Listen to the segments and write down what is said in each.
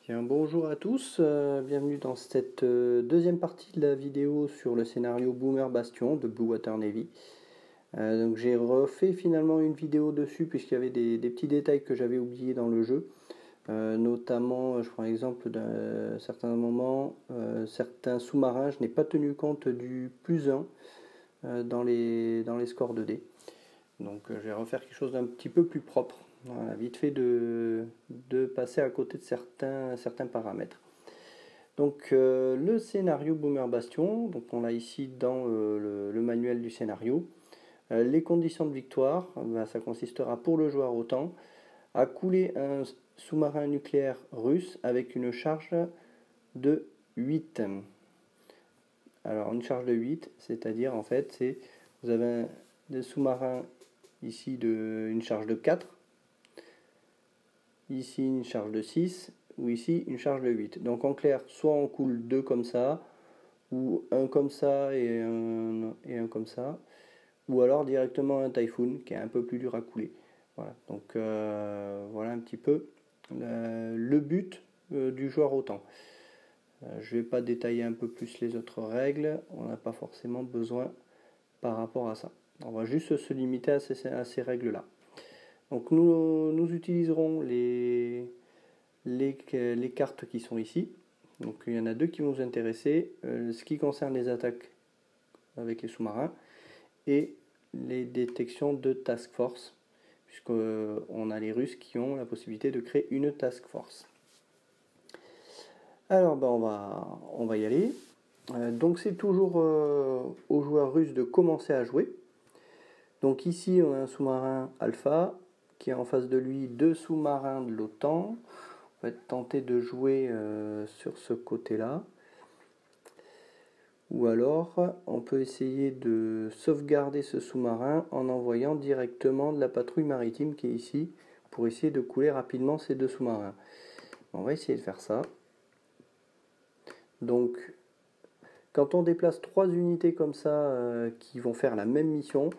Bien, bonjour à tous, bienvenue dans cette deuxième partie de la vidéo sur le scénario Boomer Bastion de Blue Water Navy. Donc j'ai refait finalement une vidéo dessus puisqu'il y avait des petits détails que j'avais oubliés dans le jeu. Notamment, je prends l'exemple d'un certain moment, certains sous-marins, je n'ai pas tenu compte du +1 dans les scores de dés. Donc je vais refaire quelque chose d'un petit peu plus propre. Voilà, vite fait de passer à côté de certains paramètres. Donc le scénario Boomer Bastion, donc on l'a ici dans le manuel du scénario. Les conditions de victoire, ça consistera pour le joueur OTAN à couler un sous-marin nucléaire russe avec une charge de 8. Alors une charge de 8, c'est-à-dire en fait, vous avez des sous-marins ici une charge de 4, ici une charge de 6, ou ici une charge de 8. Donc en clair, soit on coule deux comme ça, ou un comme ça et un comme ça, ou alors directement un Typhoon qui est un peu plus dur à couler. Voilà, donc voilà un petit peu le but du joueur OTAN. Je ne vais pas détailler un peu plus les autres règles, on n'a pas forcément besoin par rapport à ça. On va juste se limiter à ces règles-là. Donc nous utiliserons les cartes qui sont ici. Donc il y en a deux qui vont nous intéresser. Ce qui concerne les attaques avec les sous-marins et les détections de task force, puisqu'on a les Russes qui ont la possibilité de créer une task force. Alors on va y aller. Donc c'est toujours aux joueurs russes de commencer à jouer. Donc ici on a un sous-marin Alpha qui a en face de lui deux sous-marins de l'OTAN. On va tenter de jouer sur ce côté-là. Ou alors, on peut essayer de sauvegarder ce sous-marin en envoyant directement de la patrouille maritime qui est ici pour essayer de couler rapidement ces deux sous-marins. On va essayer de faire ça. Donc, quand on déplace trois unités comme ça qui vont faire la même mission,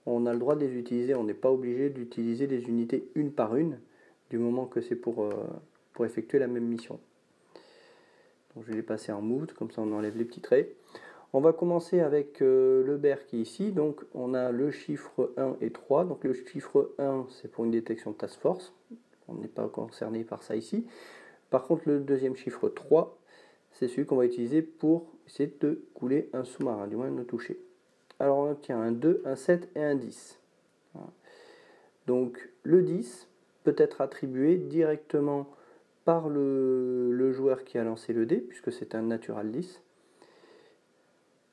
on a le droit de les utiliser. On n'est pas obligé d'utiliser les unités une par une, du moment que c'est pour effectuer la même mission. Donc, je vais les passer en move, comme ça on enlève les petits traits. On va commencer avec le BER qui est ici. Donc on a le chiffre 1 et 3. Donc le chiffre 1 c'est pour une détection de task force. On n'est pas concerné par ça ici. Par contre le deuxième chiffre 3 c'est celui qu'on va utiliser pour essayer de couler un sous-marin, du moins de le toucher. Alors on obtient un 2, un 7 et un 10. Voilà. Donc le 10 peut être attribué directement par le joueur qui a lancé le dé, puisque c'est un natural 10.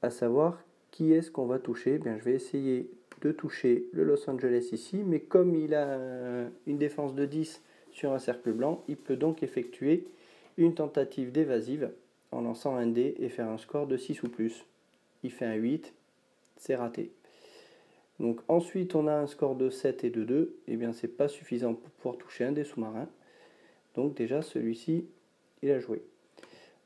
À savoir qui est-ce qu'on va toucher. Bien, je vais essayer de toucher le Los Angeles ici, mais comme il a une défense de 10 sur un cercle blanc, il peut donc effectuer une tentative d'évasive en lançant un dé et faire un score de 6 ou plus. Il fait un 8, c'est raté. Donc ensuite on a un score de 7 et de 2, et bien c'est pas suffisant pour pouvoir toucher un des sous-marins. Donc déjà celui-ci, il a joué.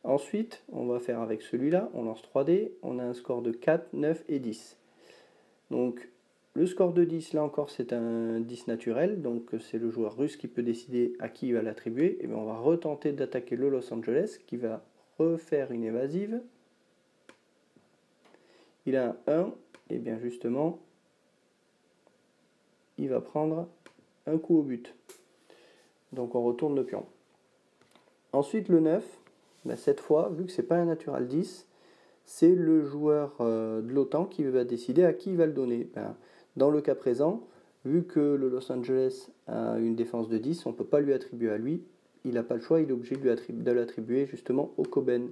Ensuite, on va faire avec celui-là, on lance 3 dés, on a un score de 4, 9 et 10. Donc le score de 10, là encore, c'est un 10 naturel, donc c'est le joueur russe qui peut décider à qui il va l'attribuer. Et bien on va retenter d'attaquer le Los Angeles, qui va refaire une évasive. Il a un 1, et bien justement, il va prendre un coup au but. Donc on retourne le pion. Ensuite le 9, ben cette fois, vu que c'est pas un natural 10, c'est le joueur de l'OTAN qui va décider à qui il va le donner. Ben, dans le cas présent, vu que le Los Angeles a une défense de 10, on ne peut pas lui attribuer à lui. Il n'a pas le choix, il est obligé de l'attribuer justement au Coben.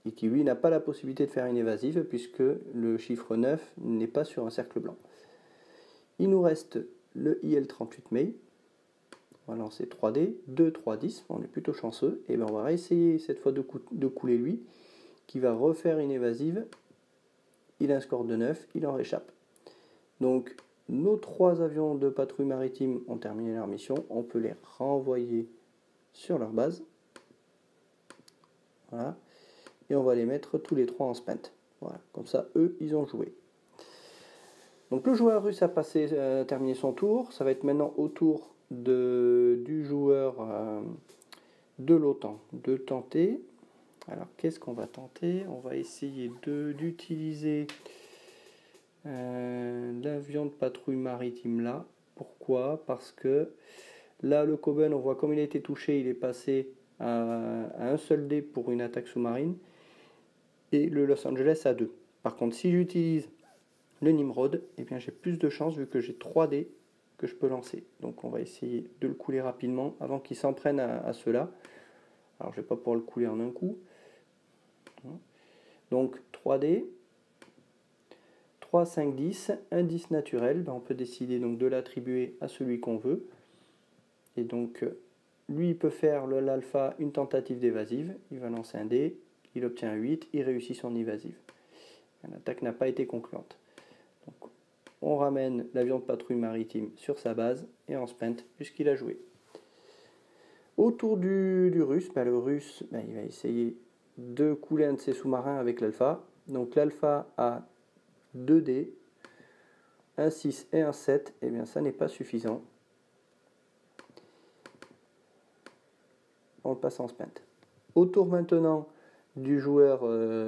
Et qui lui n'a pas la possibilité de faire une évasive puisque le chiffre 9 n'est pas sur un cercle blanc. Il nous reste le IL-38 May. On va lancer 3D, 2, 3, 10, on est plutôt chanceux. Et bien on va essayer cette fois de couler lui, qui va refaire une évasive. Il a un score de 9, il en réchappe. Donc nos 3 avions de patrouille maritime ont terminé leur mission, on peut les renvoyer sur leur base. Voilà. Et on va les mettre tous les 3 en spent. Voilà. Comme ça, eux, ils ont joué. Donc le joueur russe a terminé son tour. Ça va être maintenant au tour du joueur de l'OTAN de tenter. Alors qu'est-ce qu'on va tenter? On va essayer d'utiliser l'avion de patrouille maritime là. Pourquoi? Parce que là le Coben, on voit comme il a été touché, il est passé à un seul dé pour une attaque sous-marine et le Los Angeles à 2. Par contre, si j'utilise le Nimrod, eh bien j'ai plus de chance vu que j'ai 3 dés que je peux lancer. Donc on va essayer de le couler rapidement avant qu'il s'en prenne à ceux-là. Alors je vais pas pouvoir le couler en un coup. Donc 3 dés, 3, 5, 10, un 10 naturel, ben on peut décider donc de l'attribuer à celui qu'on veut. Et donc lui il peut faire l'alpha une tentative d'évasive, il va lancer un dé, il obtient un 8, il réussit son évasive. L'attaque n'a pas été concluante. Donc, on ramène l'avion de patrouille maritime sur sa base et on spent puisqu'il a joué. Autour du russe, le russe il va essayer de couler un de ses sous-marins avec l'alpha. Donc l'alpha a 2 dés, un 6 et un 7, et bien ça n'est pas suffisant. On le passe en spent. Autour maintenant du joueur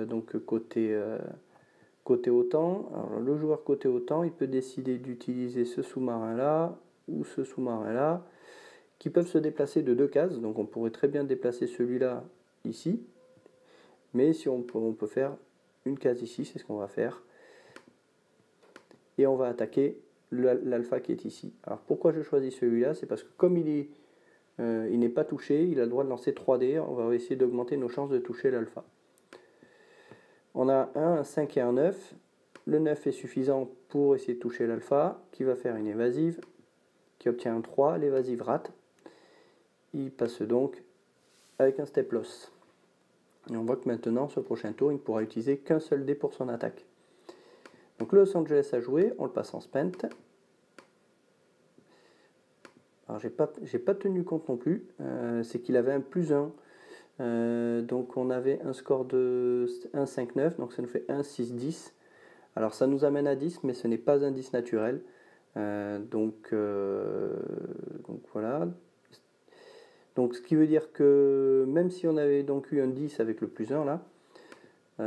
donc côté OTAN. Alors, le joueur côté OTAN, il peut décider d'utiliser ce sous-marin là ou ce sous-marin là, qui peuvent se déplacer de 2 cases. Donc on pourrait très bien déplacer celui-là ici, mais si on peut faire une case ici, c'est ce qu'on va faire. Et on va attaquer l'alpha qui est ici. Alors pourquoi je choisis celui-là? C'est parce que comme il n'est pas touché, il a le droit de lancer 3 dés. On va essayer d'augmenter nos chances de toucher l'alpha. On a un 5 et un 9. Le 9 est suffisant pour essayer de toucher l'alpha, qui va faire une évasive, qui obtient un 3. L'évasive rate. Il passe donc avec un step loss. Et on voit que maintenant, ce prochain tour, il ne pourra utiliser qu'un seul dé pour son attaque. Donc le Los Angeles a joué, on le passe en spent. Alors j'ai pas tenu compte non plus, c'est qu'il avait un plus 1. Donc on avait un score de 1, 5, 9, donc ça nous fait 1, 6, 10. Alors ça nous amène à 10, mais ce n'est pas un 10 naturel. Donc voilà. Donc ce qui veut dire que même si on avait donc eu un 10 avec le plus 1 là,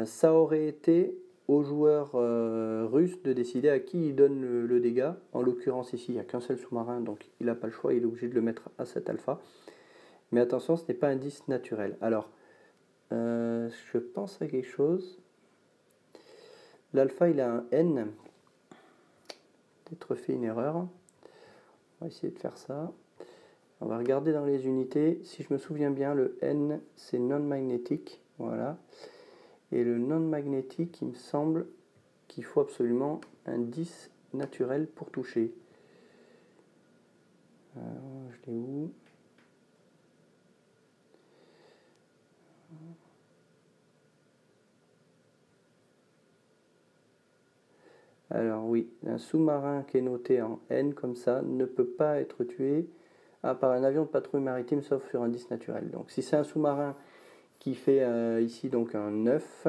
ça aurait été au joueur russe de décider à qui il donne le dégât. En l'occurrence ici il n'y a qu'un seul sous-marin, donc il n'a pas le choix, il est obligé de le mettre à cet alpha. Mais attention, ce n'est pas un 10 naturel. Alors je pense à quelque chose. L'alpha il a un N. Peut-être fait une erreur. On va essayer de faire ça. On va regarder dans les unités. Si je me souviens bien, le N c'est non-magnétique. Voilà. Et le non-magnétique, il me semble qu'il faut absolument un 10 naturel pour toucher. Je l'ai où? Alors oui, un sous-marin qui est noté en N comme ça ne peut pas être tué par un avion de patrouille maritime sauf sur un 10 naturel. Donc si c'est un sous-marin qui fait ici donc un 9,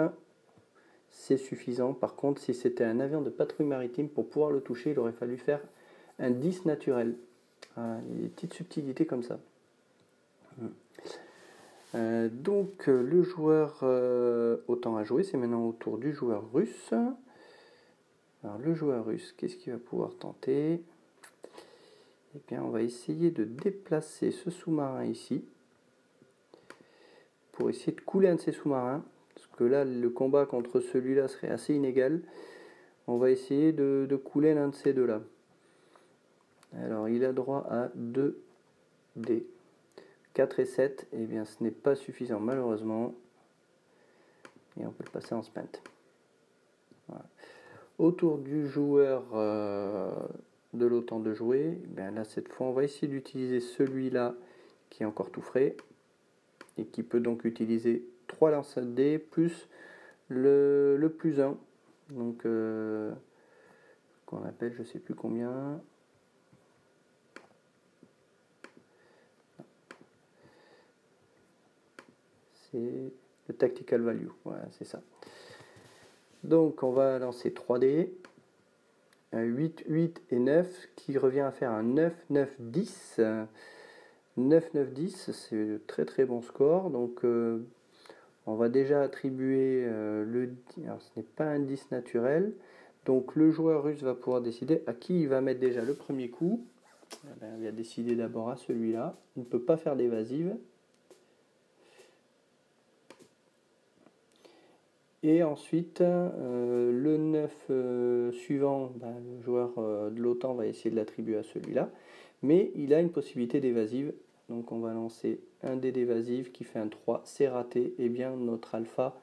c'est suffisant. Par contre, si c'était un avion de patrouille maritime, pour pouvoir le toucher, il aurait fallu faire un 10 naturel. Voilà, il y a des petites subtilités comme ça. Donc le joueur OTAN a joué, c'est maintenant au tour du joueur russe. Alors le joueur russe, qu'est-ce qu'il va pouvoir tenter? Eh bien on va essayer de déplacer ce sous-marin ici pour essayer de couler un de ces sous-marins, parce que là le combat contre celui-là serait assez inégal. On va essayer de couler l'un de ces deux-là. Alors il a droit à 2 dés. 4 et 7, eh bien ce n'est pas suffisant malheureusement. Et on peut le passer en spent. Voilà. Autour du joueur de l'OTAN de jouer, eh bien là cette fois on va essayer d'utiliser celui-là qui est encore tout frais et qui peut donc utiliser 3 lances de dés plus le plus 1. Donc qu'on appelle je sais plus combien. C'est le tactical value, voilà c'est ça. Donc on va lancer 3 dés, un 8, 8 et 9 qui revient à faire un 9, 9, 10. 9, 9, 10, c'est de très très bon score. Donc on va déjà attribuer alors ce n'est pas un 10 naturel. Donc le joueur russe va pouvoir décider à qui il va mettre déjà le premier coup. Eh ben, il va décider d'abord à celui-là. Il ne peut pas faire d'évasive. Et ensuite, le 9 suivant, ben, le joueur de l'OTAN va essayer de l'attribuer à celui-là. Mais il a une possibilité d'évasive. Donc on va lancer un dé d'évasive qui fait un 3. C'est raté. Et bien notre alpha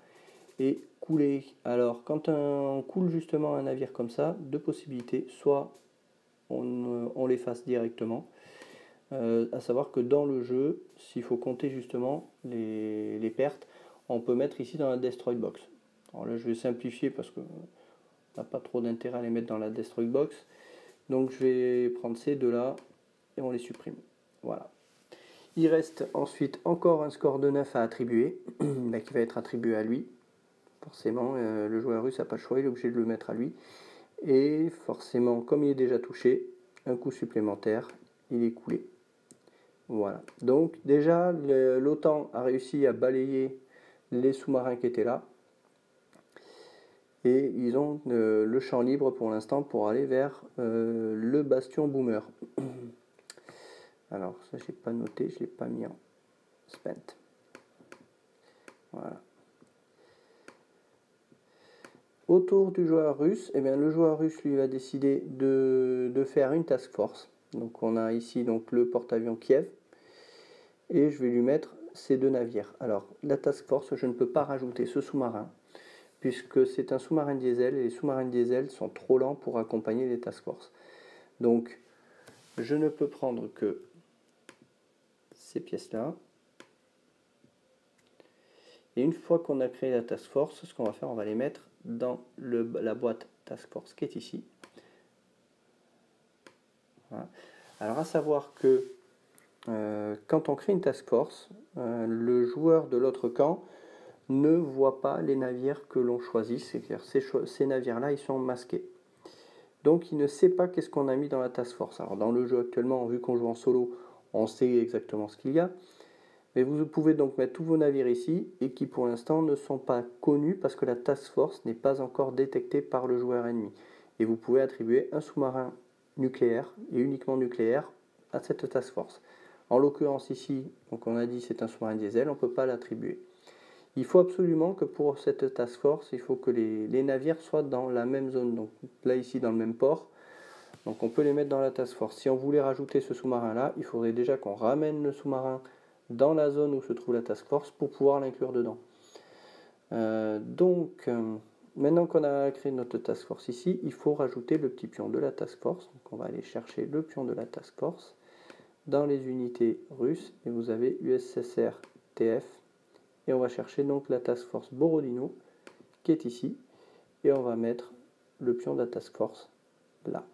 est coulé. Alors quand on coule justement un navire comme ça, deux possibilités. Soit on l'efface directement. À savoir que dans le jeu, s'il faut compter justement les pertes, on peut mettre ici dans la Destroy Box. Alors là, je vais simplifier parce qu'on n'a pas trop d'intérêt à les mettre dans la Destroy Box. Donc je vais prendre ces deux-là et on les supprime. Voilà. Il reste ensuite encore un score de 9 à attribuer, qui va être attribué à lui. Forcément, le joueur russe n'a pas le choix, il est obligé de le mettre à lui. Et forcément, comme il est déjà touché, un coup supplémentaire, il est coulé. Voilà. Donc déjà, l'OTAN a réussi à balayer les sous-marins qui étaient là. Et ils ont le champ libre pour l'instant pour aller vers le bastion Boomer. Alors ça j'ai pas noté, je l'ai pas mis en spent. Voilà. Autour du joueur russe, eh bien, le joueur russe lui va décider de faire une task force. Donc on a ici donc le porte-avions Kiev et je vais lui mettre ces deux navires. Alors la task force, je ne peux pas rajouter ce sous-marin puisque c'est un sous-marin diesel et les sous-marins diesel sont trop lents pour accompagner les task force. Donc je ne peux prendre que ces pièces-là. Et une fois qu'on a créé la task force, ce qu'on va faire, on va les mettre dans la boîte task force qui est ici. Voilà. Alors à savoir que quand on crée une task force, le joueur de l'autre camp ne voit pas les navires que l'on choisit, c'est-à-dire ces navires-là, ils sont masqués. Donc il ne sait pas qu'est-ce qu'on a mis dans la task force. Alors dans le jeu actuellement, vu qu'on joue en solo, on sait exactement ce qu'il y a. Mais vous pouvez donc mettre tous vos navires ici et qui pour l'instant ne sont pas connus parce que la task force n'est pas encore détectée par le joueur ennemi. Et vous pouvez attribuer un sous-marin nucléaire et uniquement nucléaire à cette task force. En l'occurrence ici, donc on a dit c'est un sous-marin diesel, on ne peut pas l'attribuer. Il faut absolument que pour cette task force, il faut que les navires soient dans la même zone. Donc là ici dans le même port. Donc on peut les mettre dans la task force. Si on voulait rajouter ce sous-marin là, il faudrait déjà qu'on ramène le sous-marin dans la zone où se trouve la task force pour pouvoir l'inclure dedans. Maintenant qu'on a créé notre task force ici, il faut rajouter le petit pion de la task force. Donc on va aller chercher le pion de la task force dans les unités russes et vous avez USSR TF et on va chercher donc la task force Borodino qui est ici et on va mettre le pion de la task force là.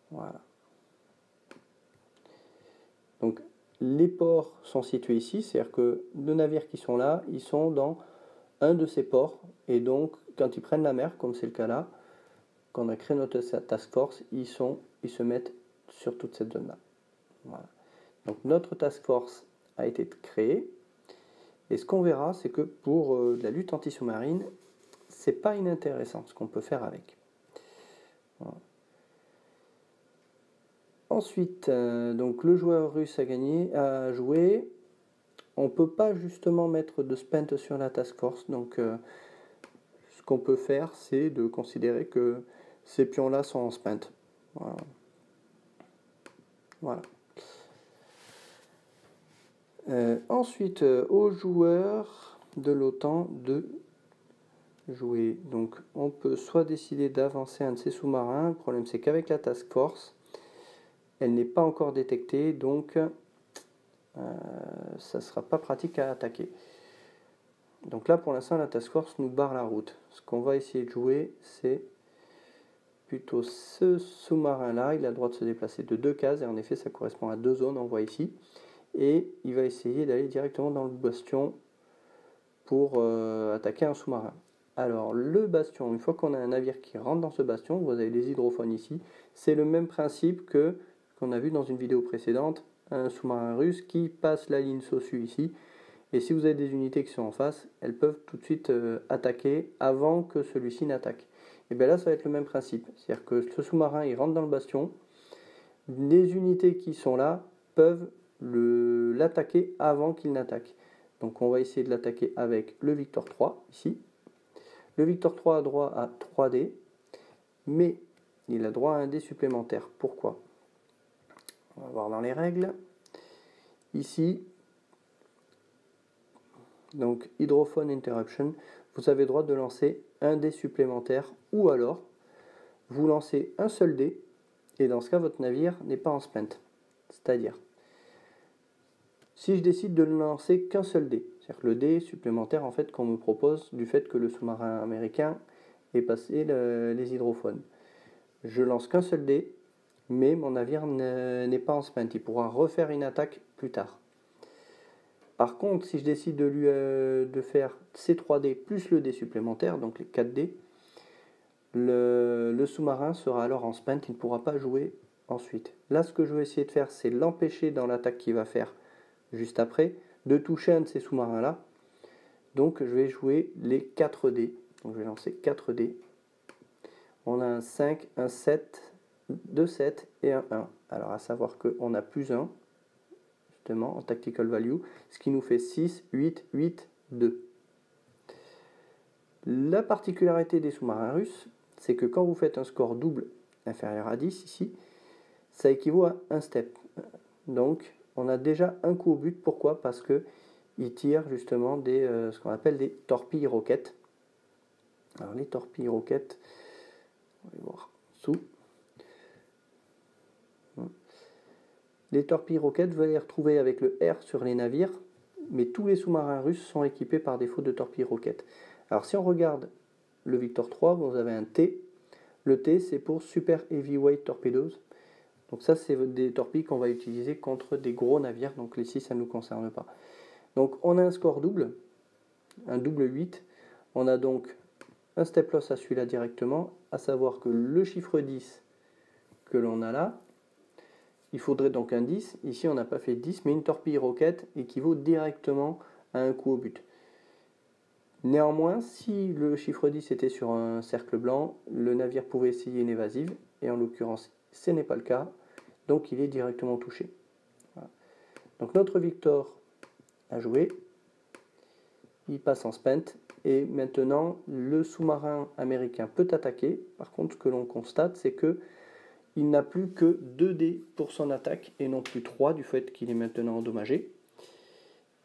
Voilà. Donc les ports sont situés ici, c'est-à-dire que nos navires qui sont là, ils sont dans un de ces ports, et donc quand ils prennent la mer, comme c'est le cas là, quand on a créé notre task force, ils se mettent sur toute cette zone-là. Voilà. Donc notre task force a été créée, et ce qu'on verra, c'est que pour la lutte anti-sous-marine, c'est pas inintéressant ce qu'on peut faire avec. Voilà. Ensuite, donc le joueur russe a joué. On ne peut pas justement mettre de spent sur la task force. Donc ce qu'on peut faire, c'est de considérer que ces pions-là sont en spent. Voilà. Voilà. Ensuite, aux joueurs de l'OTAN de jouer. Donc on peut soit décider d'avancer un de ces sous-marins. Le problème c'est qu'avec la task force, elle n'est pas encore détectée, donc ça ne sera pas pratique à attaquer. Donc là pour l'instant la task force nous barre la route. Ce qu'on va essayer de jouer, c'est plutôt ce sous-marin là. Il a le droit de se déplacer de 2 cases et en effet ça correspond à 2 zones, on voit ici. Et il va essayer d'aller directement dans le bastion pour attaquer un sous-marin. Alors le bastion, une fois qu'on a un navire qui rentre dans ce bastion, vous avez les hydrophones ici, c'est le même principe que qu'on a vu dans une vidéo précédente un sous-marin russe qui passe la ligne SOSU ici. Et si vous avez des unités qui sont en face, elles peuvent tout de suite attaquer avant que celui-ci n'attaque. Et bien là, ça va être le même principe. C'est-à-dire que ce sous-marin, il rentre dans le bastion. Les unités qui sont là peuvent l'attaquer avant qu'il n'attaque. Donc on va essayer de l'attaquer avec le Victor 3, ici. Le Victor 3 a droit à 3 dés, mais il a droit à un dé supplémentaire. Pourquoi? On va voir dans les règles. Ici, donc Hydrophone Interruption, vous avez droit de lancer un dé supplémentaire, ou alors vous lancez un seul dé, et dans ce cas votre navire n'est pas en spent. C'est-à-dire, si je décide de ne lancer qu'un seul dé, c'est-à-dire le dé supplémentaire en fait qu'on me propose du fait que le sous-marin américain ait passé les hydrophones, je lance qu'un seul dé, mais mon navire n'est pas en spent, il pourra refaire une attaque plus tard. Par contre, si je décide de faire ces 3 dés plus le dé supplémentaire, donc les 4 dés, le sous-marin sera alors en spent, il ne pourra pas jouer ensuite. Là, ce que je vais essayer de faire, c'est l'empêcher dans l'attaque qu'il va faire juste après, de toucher un de ces sous-marins-là. Donc, je vais jouer les 4 dés. Donc, je vais lancer 4 dés. On a un 5, un 7, 2 7 et un 1. Alors, à savoir qu'on a plus 1, justement, en tactical value, ce qui nous fait 6, 8, 8, 2. La particularité des sous-marins russes, c'est que quand vous faites un score double inférieur à 10, ici, ça équivaut à un step. Donc, on a déjà un coup au but. Pourquoi? Parce qu'ils tirent justement ce qu'on appelle des torpilles roquettes. Alors, les torpilles roquettes, on va les voir sous. Les torpilles roquettes, vous allez les retrouver avec le R sur les navires, mais tous les sous-marins russes sont équipés par défaut de torpilles roquettes. Alors, si on regarde le Victor 3, vous avez un T. Le T, c'est pour Super Heavyweight Torpedoes. Donc ça, c'est des torpilles qu'on va utiliser contre des gros navires. Donc ici, ça ne nous concerne pas. Donc on a un score double, un double 8. On a donc un step loss à celui-là directement, à savoir que le chiffre 10 que l'on a là, il faudrait donc un 10. Ici, on n'a pas fait 10, mais une torpille roquette équivaut directement à un coup au but. Néanmoins, si le chiffre 10 était sur un cercle blanc, le navire pouvait essayer une évasive, et en l'occurrence, ce n'est pas le cas, donc il est directement touché. Voilà. Donc notre Victor a joué, il passe en spent, et maintenant le sous-marin américain peut attaquer. Par contre, ce que l'on constate, c'est que il n'a plus que 2 dés pour son attaque, et non plus 3 du fait qu'il est maintenant endommagé.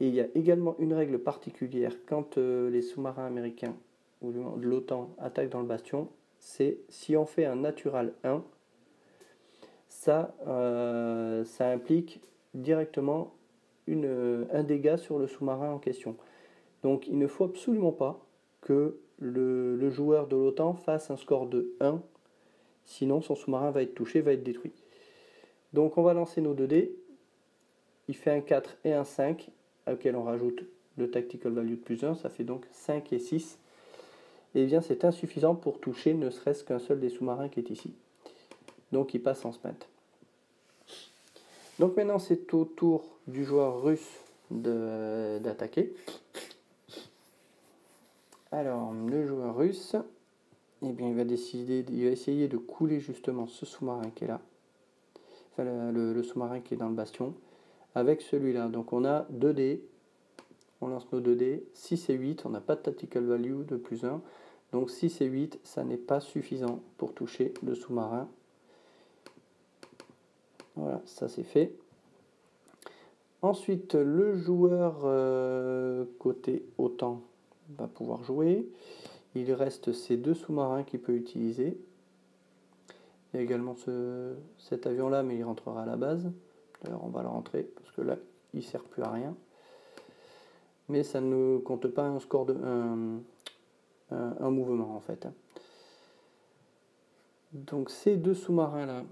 Et il y a également une règle particulière quand les sous-marins américains ou de l'OTAN attaquent dans le bastion, c'est si on fait un natural 1, ça implique directement un dégât sur le sous-marin en question. Donc il ne faut absolument pas que le joueur de l'OTAN fasse un score de 1, sinon son sous-marin va être touché, va être détruit. Donc on va lancer nos 2 dés, il fait un 4 et un 5, auquel on rajoute le tactical value de plus 1, ça fait donc 5 et 6. Et bien c'est insuffisant pour toucher ne serait-ce qu'un seul des sous-marins qui est ici. Donc il passe en spent. Donc maintenant c'est au tour du joueur russe d'attaquer. Alors le joueur russe, eh bien, il va essayer de couler justement ce sous-marin qui est là. Enfin le sous-marin qui est dans le bastion. Avec celui-là. Donc on a 2 dés. On lance nos 2 dés. 6 et 8. On n'a pas de tactical value de plus 1. Donc 6 et 8, ça n'est pas suffisant pour toucher le sous-marin. Voilà, ça c'est fait. Ensuite, le joueur côté OTAN va pouvoir jouer. Il reste ces 2 sous-marins qu'il peut utiliser. Il y a également cet avion-là, mais il rentrera à la base. D'ailleurs, on va le rentrer, parce que là, il ne sert plus à rien. Mais ça ne compte pas un score un mouvement, en fait. Donc, ces 2 sous-marins-là,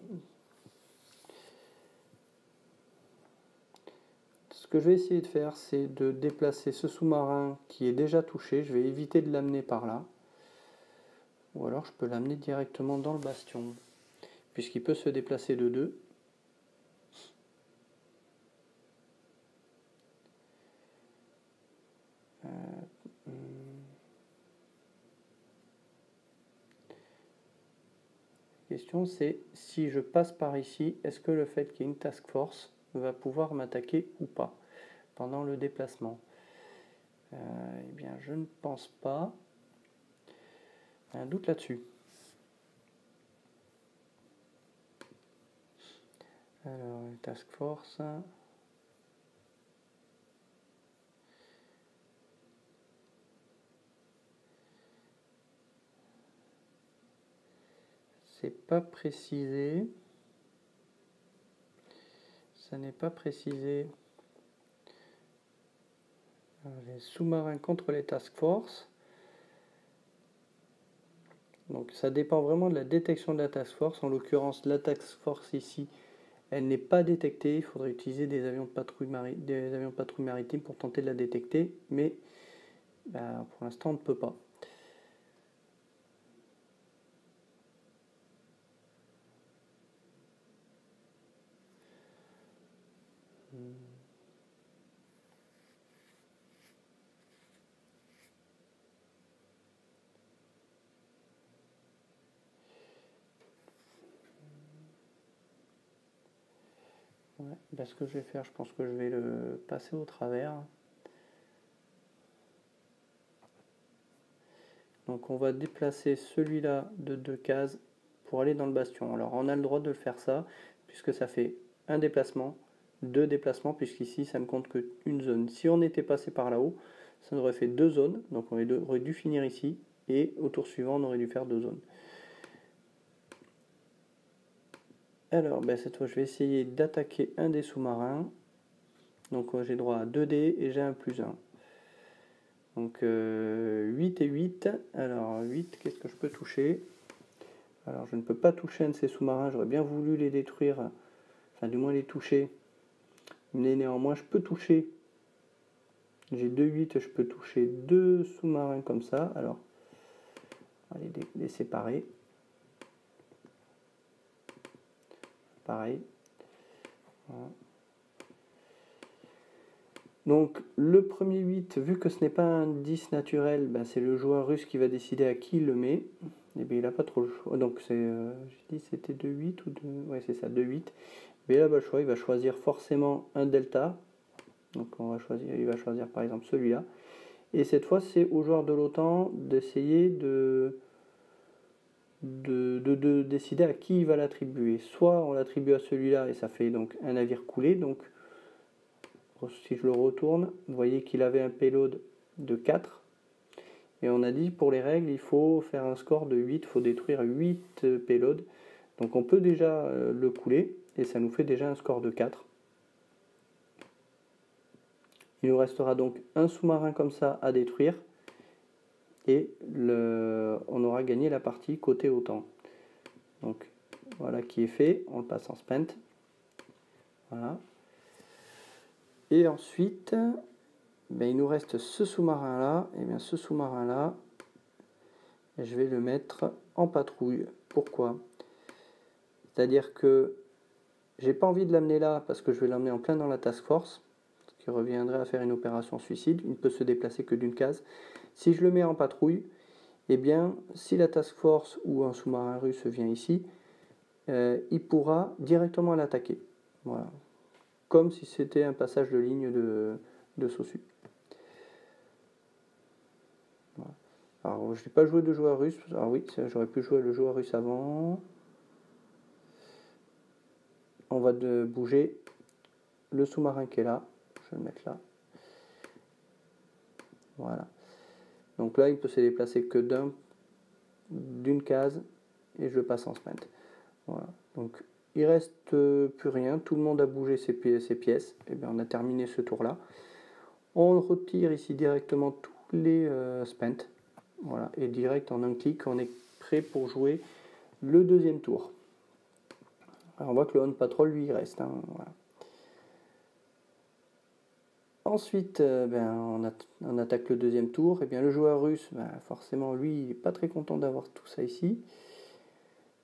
ce que je vais essayer de faire, c'est de déplacer ce sous-marin qui est déjà touché. Je vais éviter de l'amener par là. Ou alors, je peux l'amener directement dans le bastion, puisqu'il peut se déplacer de 2. question, c'est si je passe par ici, est-ce que le fait qu'il y ait une task force va pouvoir m'attaquer ou pas pendant le déplacement? Eh bien, je ne pense pas. Un doute là-dessus. Alors, task force. C'est pas précisé. Ça n'est pas précisé. Alors, les sous-marins contre les task force. Donc ça dépend vraiment de la détection de la task force. En l'occurrence, la task force ici, elle n'est pas détectée. Il faudrait utiliser des avions de patrouille, maritime pour tenter de la détecter. Mais pour l'instant, on ne peut pas. Ouais, ce que je vais faire, je pense que je vais le passer au travers. Donc on va déplacer celui-là de 2 cases pour aller dans le bastion. Alors on a le droit de faire ça, puisque ça fait un déplacement, 2 déplacements, puisqu'ici ça ne compte qu'une zone. Si on était passé par là-haut, ça aurait fait 2 zones, donc on aurait dû finir ici, et au tour suivant on aurait dû faire 2 zones. Alors cette fois je vais essayer d'attaquer un des sous-marins. Donc j'ai droit à 2 dés et j'ai un +1. Donc 8 et 8. Alors 8, qu'est-ce que je peux toucher? Alors je ne peux pas toucher un de ces sous-marins, j'aurais bien voulu les détruire, enfin du moins les toucher. Mais néanmoins je peux toucher. J'ai 2 8, je peux toucher 2 sous-marins comme ça. Alors on va les séparer. Pareil. Voilà. Donc le premier 8, vu que ce n'est pas un 10 naturel, c'est le joueur russe qui va décider à qui il le met. Et bien il n'a pas trop le choix. Donc c'est, j'ai dit c'était 2 8 ou 2... Ouais c'est ça, 2 8. Mais là le choix, il va choisir forcément un delta. Donc il va choisir par exemple celui-là. Et cette fois c'est au joueur de l'OTAN d'essayer de décider à qui il va l'attribuer. Soit on l'attribue à celui-là et ça fait donc un navire coulé. Donc si je le retourne, vous voyez qu'il avait un payload de 4. Et on a dit pour les règles, il faut faire un score de 8, il faut détruire 8 payloads. Donc on peut déjà le couler et ça nous fait déjà un score de 4. Il nous restera donc un sous-marin comme ça à détruire et on aura gagné la partie côté OTAN. Donc voilà qui est fait, on le passe en spent. Voilà. Et ensuite, il nous reste ce sous-marin là. Et bien ce sous-marin là, je vais le mettre en patrouille. Pourquoi? C'est-à-dire que j'ai pas envie de l'amener là parce que je vais l'amener en plein dans la task force, ce qui reviendrait à faire une opération suicide. Il ne peut se déplacer que d'une case. Si je le mets en patrouille, eh bien, si la task force ou un sous-marin russe vient ici, il pourra directement l'attaquer. Voilà. Comme si c'était un passage de ligne de SOSU. Voilà. Alors, je n'ai pas joué de joueur russe. Alors oui, j'aurais pu jouer le joueur russe avant. On va bouger le sous-marin qui est là. Je vais le mettre là. Voilà. Donc là, il ne peut se déplacer que d'une case et je le passe en sprint. Voilà. Donc il reste plus rien. Tout le monde a bougé ses pièces. Et bien on a terminé ce tour-là. On retire ici directement tous les spent. Voilà. Et direct en un clic, on est prêt pour jouer le deuxième tour. Alors on voit que le on patrol lui il reste. Voilà. Ensuite, on attaque le deuxième tour. Et bien le joueur russe, forcément lui, il n'est pas très content d'avoir tout ça ici.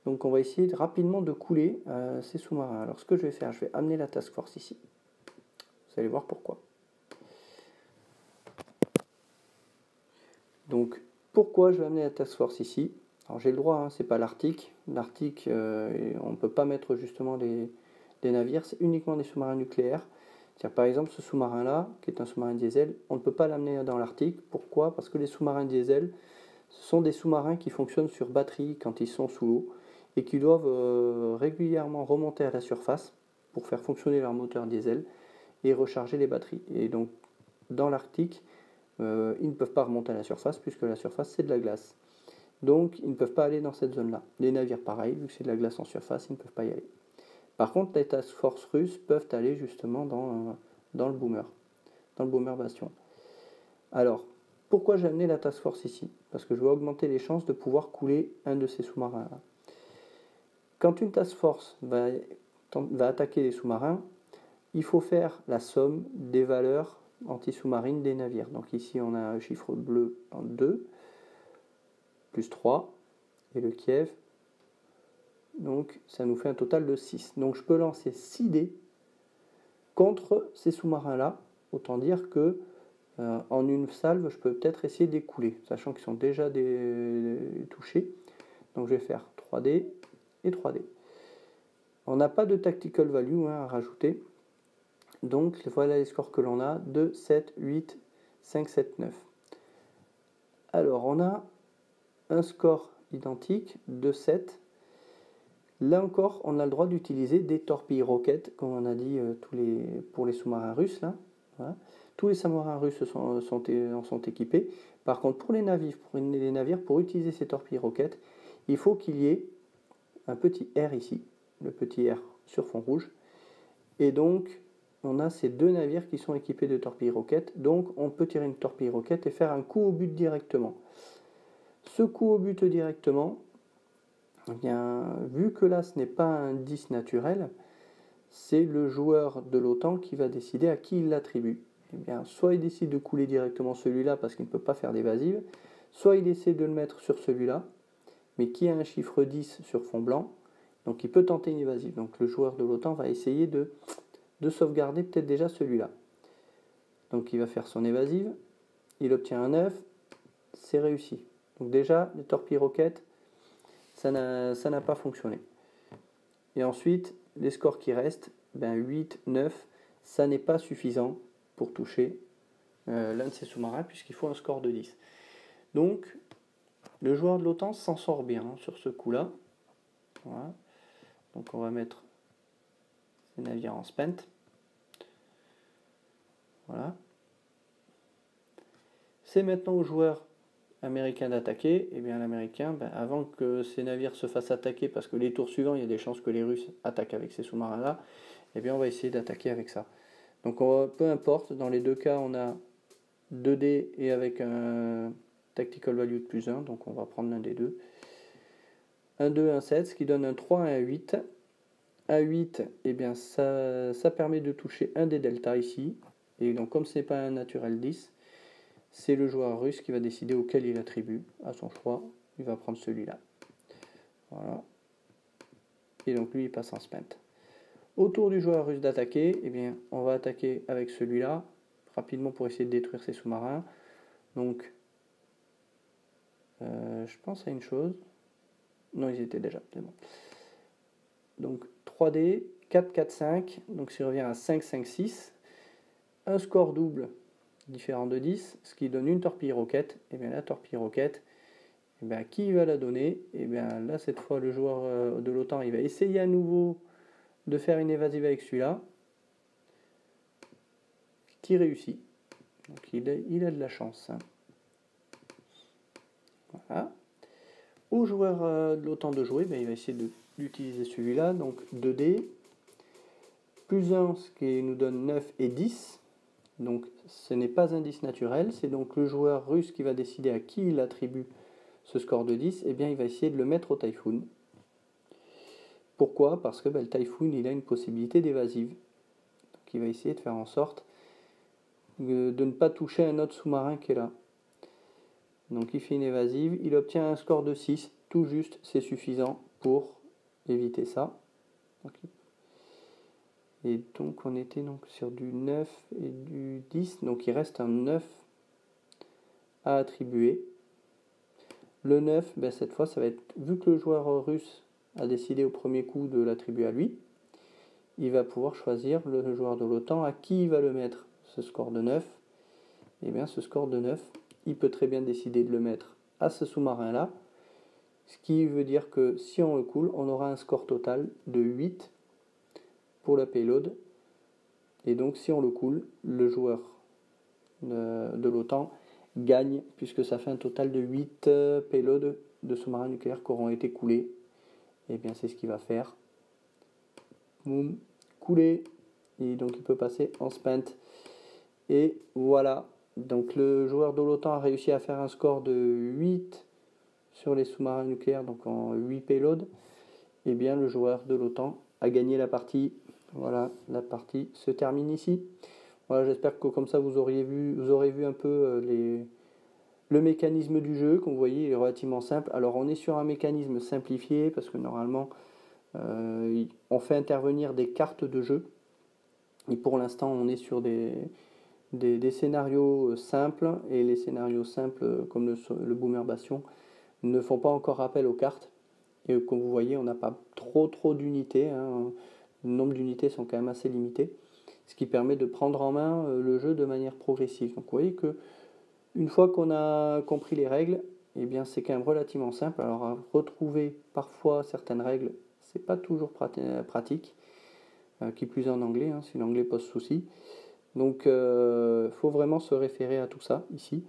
Donc on va essayer rapidement de couler ces sous-marins. Alors ce que je vais faire, je vais amener la task force ici. Vous allez voir pourquoi. Donc pourquoi je vais amener la task force ici? Alors j'ai le droit, hein, c'est pas l'Arctique. L'Arctique, on ne peut pas mettre justement les navires, c'est uniquement des sous-marins nucléaires. C'est-à-dire, par exemple, ce sous-marin-là, qui est un sous-marin diesel, on ne peut pas l'amener dans l'Arctique. Pourquoi? Parce que les sous-marins diesel, ce sont des sous-marins qui fonctionnent sur batterie quand ils sont sous l'eau et qui doivent régulièrement remonter à la surface pour faire fonctionner leur moteur diesel et recharger les batteries. Et donc, dans l'Arctique, ils ne peuvent pas remonter à la surface puisque la surface, c'est de la glace. Donc, ils ne peuvent pas aller dans cette zone-là. Les navires, pareil, vu que c'est de la glace en surface, ils ne peuvent pas y aller. Par contre, les task force russes peuvent aller justement dans le boomer bastion. Alors, pourquoi j'ai amené la task force ici? Parce que je veux augmenter les chances de pouvoir couler un de ces sous-marins-là. Quand une task force va attaquer les sous-marins, il faut faire la somme des valeurs anti-sous-marines des navires. Donc ici, on a un chiffre bleu en 2, plus 3, et le Kiev. Donc ça nous fait un total de 6. Donc je peux lancer 6 dés contre ces sous-marins-là. Autant dire que en une salve, je peux peut-être essayer d'écouler, sachant qu'ils sont déjà touchés. Donc je vais faire 3 dés et 3 dés. On n'a pas de tactical value à rajouter. Donc voilà les scores que l'on a, 2, 7, 8, 5, 7, 9. Alors on a un score identique, 2, 7. Là encore, on a le droit d'utiliser des torpilles roquettes, comme on a dit pour les sous-marins russes. Là. Voilà. Tous les sous-marins russes en sont équipés. Par contre, pour les navires, pour utiliser ces torpilles roquettes, il faut qu'il y ait un petit R ici, le petit R sur fond rouge. Et donc, on a ces deux navires qui sont équipés de torpilles roquettes. Donc, on peut tirer une torpille roquette et faire un coup au but directement. Ce coup au but directement, eh bien, vu que là, ce n'est pas un 10 naturel, c'est le joueur de l'OTAN qui va décider à qui il l'attribue. Eh bien, soit il décide de couler directement celui-là parce qu'il ne peut pas faire d'évasive, soit il essaie de le mettre sur celui-là, mais qui a un chiffre 10 sur fond blanc, donc il peut tenter une évasive. Donc le joueur de l'OTAN va essayer de sauvegarder peut-être déjà celui-là. Donc il va faire son évasive, il obtient un 9, c'est réussi. Donc déjà, les torpilles roquettes, ça n'a pas fonctionné. Et ensuite, les scores qui restent, 8, 9, ça n'est pas suffisant pour toucher l'un de ces sous-marins, puisqu'il faut un score de 10. Donc, le joueur de l'OTAN s'en sort bien sur ce coup-là. Voilà. Donc on va mettre ces navires en spent. Voilà. C'est maintenant au joueur américain d'attaquer. Et bien l'américain, avant que ces navires se fassent attaquer, parce que les tours suivants, il y a des chances que les Russes attaquent avec ces sous-marins-là, et bien on va essayer d'attaquer avec ça. Donc peu importe, dans les deux cas, on a 2 dés et avec un tactical value de plus 1, donc on va prendre l'un des deux. Un 2, un 7, ce qui donne un 3 et un 8. À 8, eh bien ça permet de toucher un des deltas ici. Et donc comme ce n'est pas un naturel 10, c'est le joueur russe qui va décider auquel il attribue à son choix. Il va prendre celui-là. Voilà. Et donc lui il passe en spent. Autour du joueur russe d'attaquer, eh bien on va attaquer avec celui-là rapidement pour essayer de détruire ses sous-marins. Donc je pense à une chose. Non, ils étaient déjà, c'est bon. Donc 3D, 4, 4, 5, donc ça revient à 5, 5, 6. Un score double différent de 10, ce qui donne une torpille roquette. Et bien la torpille roquette, et bien, qui va la donner? Et bien là, cette fois, le joueur de l'OTAN, il va essayer à nouveau de faire une évasive avec celui-là, qui réussit. Donc il a de la chance. Hein. Voilà. Au joueur de l'OTAN de jouer, il va essayer d'utiliser celui-là, donc 2D, plus 1, ce qui nous donne 9 et 10. Donc ce n'est pas un 10 naturel, c'est donc le joueur russe qui va décider à qui il attribue ce score de 10, et bien il va essayer de le mettre au Typhoon. Pourquoi? Parce que le Typhoon il a une possibilité d'évasive. Donc il va essayer de faire en sorte de ne pas toucher un autre sous-marin qui est là. Donc il fait une évasive, il obtient un score de 6, tout juste, c'est suffisant pour éviter ça. Okay. Et donc on était donc sur du 9 et du 10, donc il reste un 9 à attribuer. Le 9, ben, cette fois, ça va être, vu que le joueur russe a décidé au premier coup de l'attribuer à lui, il va pouvoir choisir le joueur de l'OTAN à qui il va le mettre. Ce score de 9, et bien ce score de 9, il peut très bien décider de le mettre à ce sous-marin-là, ce qui veut dire que si on le coule, on aura un score total de 8 pour la payload. Et donc si on le coule, le joueur de l'OTAN gagne, puisque ça fait un total de 8 payloads de sous-marins nucléaires qui auront été coulés. Et bien c'est ce qu'il va faire. Boum, couler. Et donc il peut passer en spent. Et voilà. Donc le joueur de l'OTAN a réussi à faire un score de 8 sur les sous-marins nucléaires, donc en 8 payloads. Et bien le joueur de l'OTAN a gagné la partie. Voilà, la partie se termine ici. Voilà, j'espère que comme ça vous aurez vu un peu le mécanisme du jeu. Comme vous voyez, il est relativement simple. Alors on est sur un mécanisme simplifié parce que normalement on fait intervenir des cartes de jeu. Et pour l'instant on est sur des scénarios simples. Et les scénarios simples comme le Boomer Bastion ne font pas encore appel aux cartes. Et comme vous voyez, on n'a pas trop d'unités. Hein. Le nombre d'unités sont quand même assez limités. Ce qui permet de prendre en main le jeu de manière progressive. Donc vous voyez que une fois qu'on a compris les règles, eh bien c'est quand même relativement simple. Alors à retrouver parfois certaines règles, c'est pas toujours pratique. Qui plus est en anglais, hein, si l'anglais pose souci. Donc il faut vraiment se référer à tout ça ici.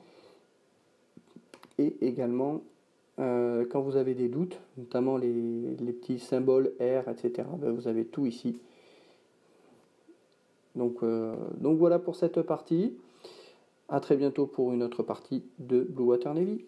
Et également, quand vous avez des doutes, notamment les petits symboles R, etc., ben vous avez tout ici. Donc voilà pour cette partie. A très bientôt pour une autre partie de Blue Water Navy.